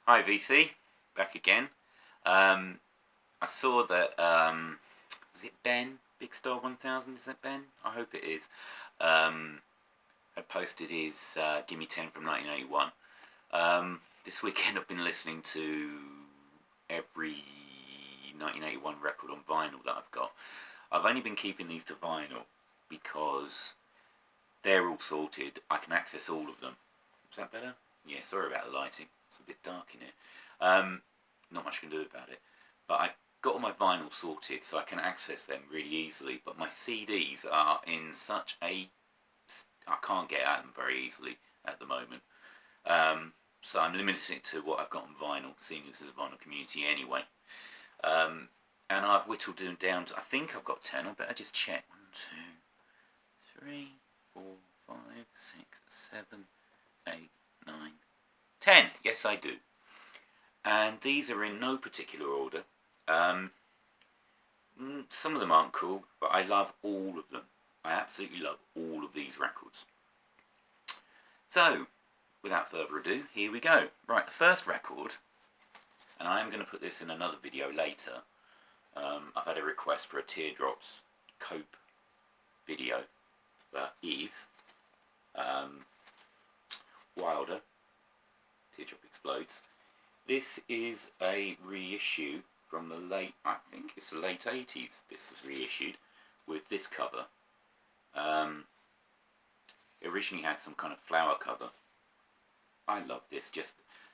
Hi VC, back again. I saw that, is it Ben, Big Star 1000, is that Ben? I hope it is. Had posted his Gimme 10 from 1981. This weekend I've been listening to every 1981 record on vinyl that I've got. I've only been keeping these to vinyl because they're all sorted. I can access all of them. Is that better? Yeah, sorry about the lighting. It's a bit dark in here. Not much I can do about it. But I got all my vinyl sorted so I can access them really easily. But my CDs are in such a... I can't get at them very easily at the moment. So I'm limiting it to what I've got on vinyl, seeing as there's a vinyl community anyway. And I've whittled them down to... I think I've got 10. I better just check. 1, 2, 3, 4, 5, 6, 7, 8, 9, 10. Yes, I do. And these are in no particular order. Some of them aren't cool, but I love all of them. I absolutely love all of these records. So, without further ado, here we go. Right, the first record, and I am going to put this in another video later. I've had a request for a Teardrops Cope video. That is Wilder, Teardrop Explodes. This is a reissue from the late, I think it's the late 80s this was reissued, with this cover. It originally had some kind of flower cover. I love this, just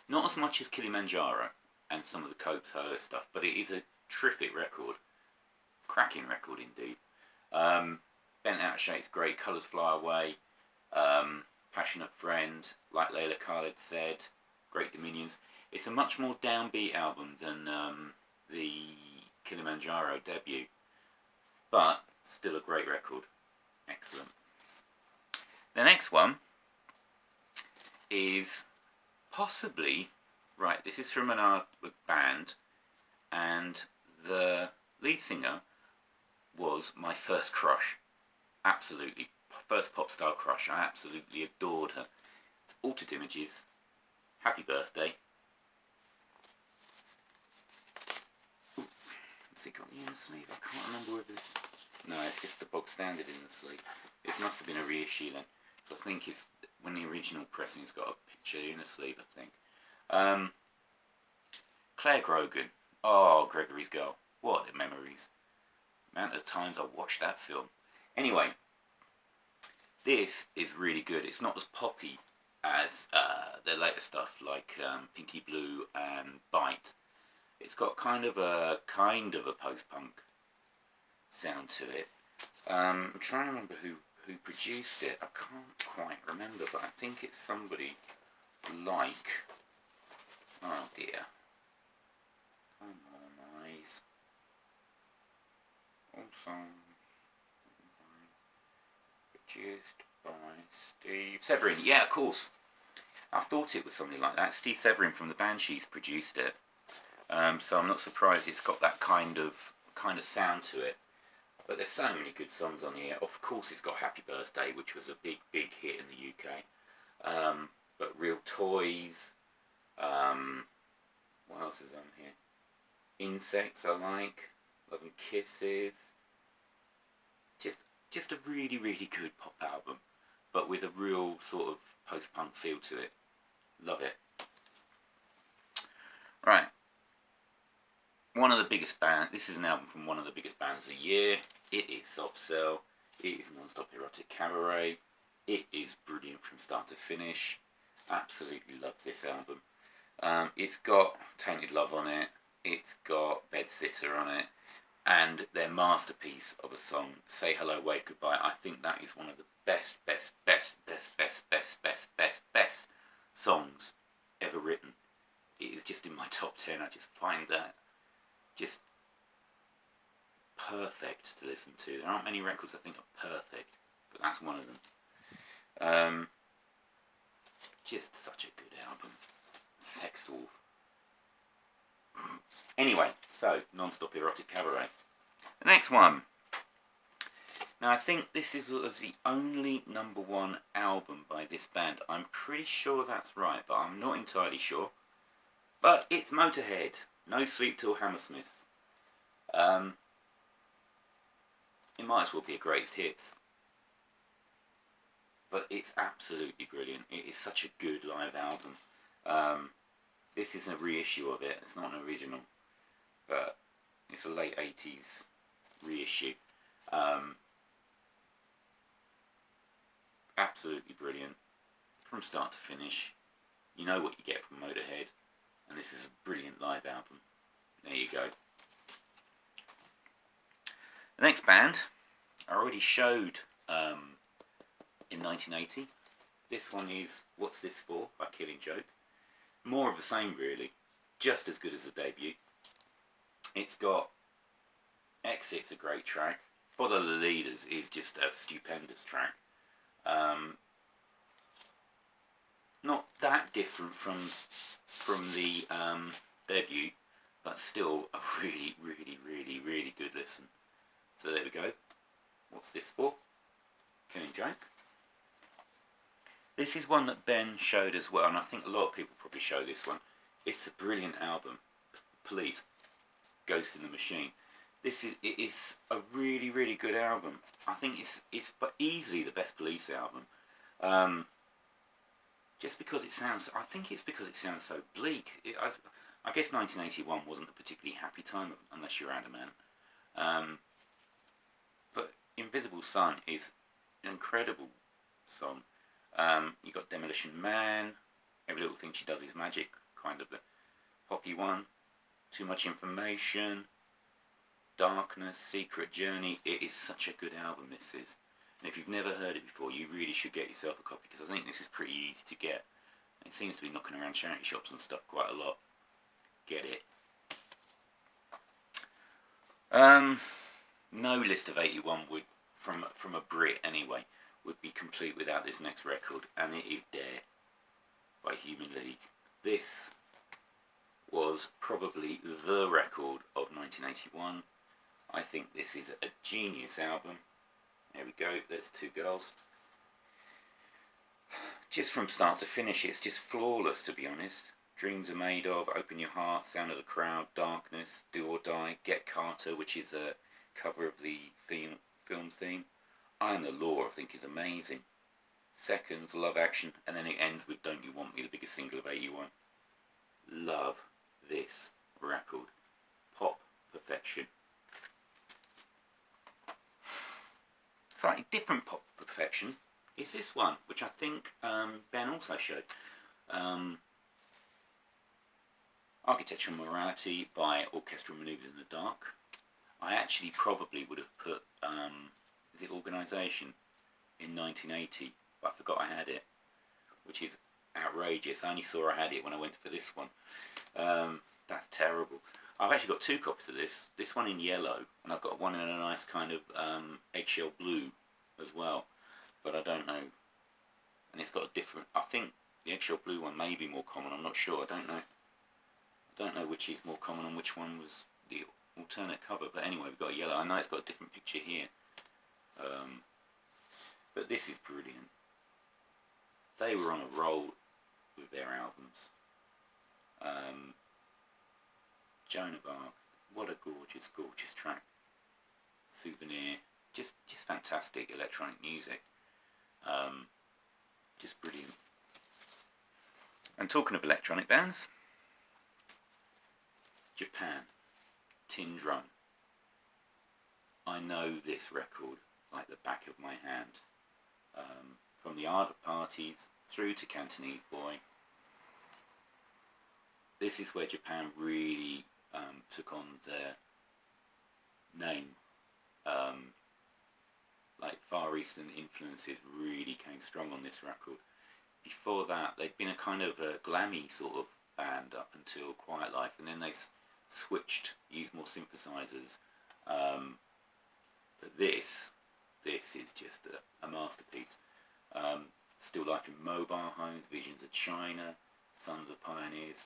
not as much as Kilimanjaro and some of the Cope solo stuff, but it is a terrific record. Cracking record indeed. Bent Out of Shape's great, Colours Fly Away, Passionate Friend, like Layla Khaled said, Great Dominions. It's a much more downbeat album than the Kilimanjaro debut, but still a great record. Excellent. The next one is possibly, right, this is from an artwork band, and the lead singer was my first crush. Absolutely. First pop star crush. I absolutely adored her. It's Altered Images. Happy Birthday. Ooh, has it got the inner sleeve? I can't remember whether it's... No, it's just the bog standard inner sleeve. It must have been a reissue then. So I think it's when the original pressing's got a picture inner sleeve, I think. Claire Grogan. Oh, Gregory's Girl. What memories. The amount of times I watched that film. Anyway, this is really good. It's not as poppy as their later stuff like Pinky Blue and Bite. It's got kind of a post-punk sound to it. I'm trying to remember who produced it. I can't quite remember, but I think it's somebody like... Oh dear. Come on, eyes. Also produced by Steve Severin. Yeah, of course. I thought it was something like that. Steve Severin from the Banshees produced it. So I'm not surprised it's got that kind of sound to it. But there's so many good songs on here. Of course it's got Happy Birthday, which was a big hit in the UK. But Real Toys. What else is on here? Insects I like. Love and Kisses. Just a really good pop album, but with a real sort of post-punk feel to it. Love it. Right. One of the biggest bands, this is an album from one of the biggest bands of the year. It is Soft Cell. It is Non-Stop Erotic Cabaret. It is brilliant from start to finish. Absolutely love this album. It's got Tainted Love on it. It's got Bed Sitter on it. And their masterpiece of a song, Say Hello, Wave Goodbye. I think that is one of the best songs ever written. It is just in my top 10. I just find that just perfect to listen to. There aren't many records I think are perfect, but that's one of them. Just such a good album. Sex Wolf. Anyway, so Non-Stop Erotic Cabaret. The next one. Now I think this was the only #1 album by this band. I'm pretty sure that's right, but I'm not entirely sure. But it's Motorhead, no sleep till Hammersmith. It might as well be a greatest hits. But it's absolutely brilliant. It is such a good live album. This is a reissue of it. It's not an original, but it's a late 80s reissue. Absolutely brilliant from start to finish. You know what you get from Motorhead, and this is a brilliant live album. There you go. The next band I already showed in 1980. This one is What's This For by Killing Joke. More of the same, really. Just as good as the debut. It's got Exit's a great track. Follow the Leaders is just a stupendous track. Not that different from the debut, but still a really, really, really, really good listen. So there we go. What's This For? Killing Joke. This is one that Ben showed as well, and I think a lot of people probably show this one. It's a brilliant album. Police, Ghost in the Machine. It is a really, really good album. I think it's but easily the best Police album. Just because it sounds, I think it's because it sounds so bleak. I guess 1981 wasn't a particularly happy time unless you're Adamant. But Invisible Sun is an incredible song. You got Demolition Man, Every Little Thing She Does Is Magic, kind of the poppy one. Too Much Information, Darkness, Secret Journey. It is such a good album, this is. And if you've never heard it before, you really should get yourself a copy, because I think this is pretty easy to get. It seems to be knocking around charity shops and stuff quite a lot. Get it. No list of 81 would, from a Brit anyway, would be complete without this next record, and it is Dare by Human League. This was probably the record of 1981. I think this is a genius album. There we go, there's two girls. Just from start to finish, it's just flawless, to be honest. Dreams Are Made Of, Open Your Heart, Sound of the Crowd, Darkness, Do or Die, Get Carter, which is a cover of the film theme. I Am the Law, I think, is amazing. Seconds, Love Action, and then it ends with Don't You Want Me, the biggest single of 81. Love this record. Pop perfection. Slightly different pop perfection is this one, which I think Ben also showed. Architecture and Morality by Orchestral Manoeuvres in the Dark. I actually probably would have put is it Organisation in 1980, but I forgot I had it, which is outrageous. I only saw I had it when I went for this one. That's terrible. I've actually got two copies of this one in yellow, and I've got one in a nice kind of eggshell blue as well, but I don't know, and it's got a different, I think the eggshell blue one may be more common, I'm not sure, I don't know which is more common and which one was the alternate cover, but anyway, we've got a yellow. I know it's got a different picture here, but this is brilliant. They were on a roll with their albums. Joan of Arc, what a gorgeous, gorgeous track. Souvenir, just fantastic electronic music. Just brilliant. And talking of electronic bands, Japan, Tin Drum. I know this record like the back of my hand. From the Art of Parties through to Cantonese Boy. This is where Japan really took on their name. Like Far Eastern influences really came strong on this record. Before that, they'd been a kind of a glammy sort of band up until Quiet Life, and then they switched, used more synthesizers. But this is just a masterpiece. Still Life in Mobile Homes, Visions of China, Sons of Pioneers,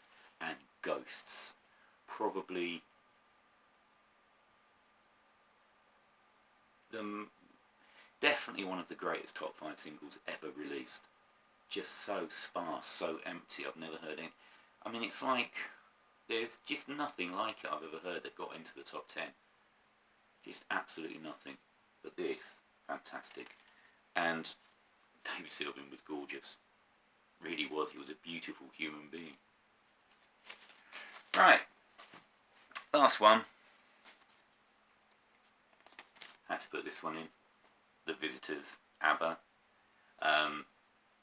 and Ghosts. Probably definitely one of the greatest top 5 singles ever released. Just so sparse, so empty. I've never heard any. I mean, it's like There's just nothing like it I've ever heard that got into the top 10. Just absolutely nothing. But this, fantastic. And David Sylvian was gorgeous. Really was. He was a beautiful human being. Right. Last one. Had to put this one in. The Visitors, ABBA.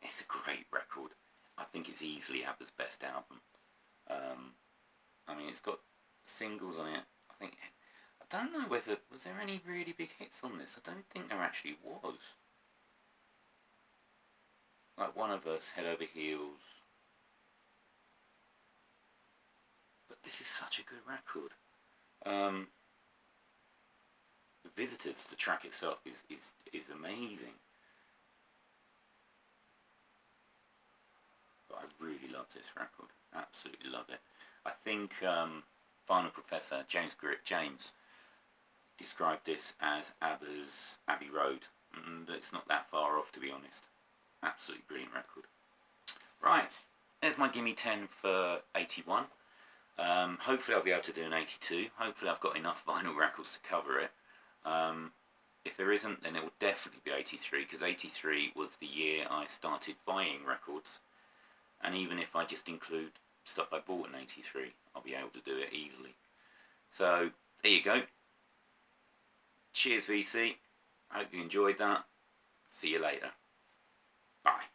It's a great record. I think it's easily ABBA's best album. I mean, it's got singles on it. I don't know whether, was there any really big hits on this? I don't think there actually was. Like One of Us, Head Over Heels. But this is such a good record. The Visitors, the track itself is amazing. But I really love this record. Absolutely love it. I think Final Professor James described this as ABBA's Abbey Road, and it's not that far off, to be honest. Absolutely brilliant record. Right, there's my Gimme 10 for 81. Hopefully I'll be able to do an 82. Hopefully I've got enough vinyl records to cover it. If there isn't, then it will definitely be 83, because 83 was the year I started buying records. And even if I just include stuff I bought in 83, I'll be able to do it easily. So, there you go. Cheers, VC. I hope you enjoyed that. See you later. Bye.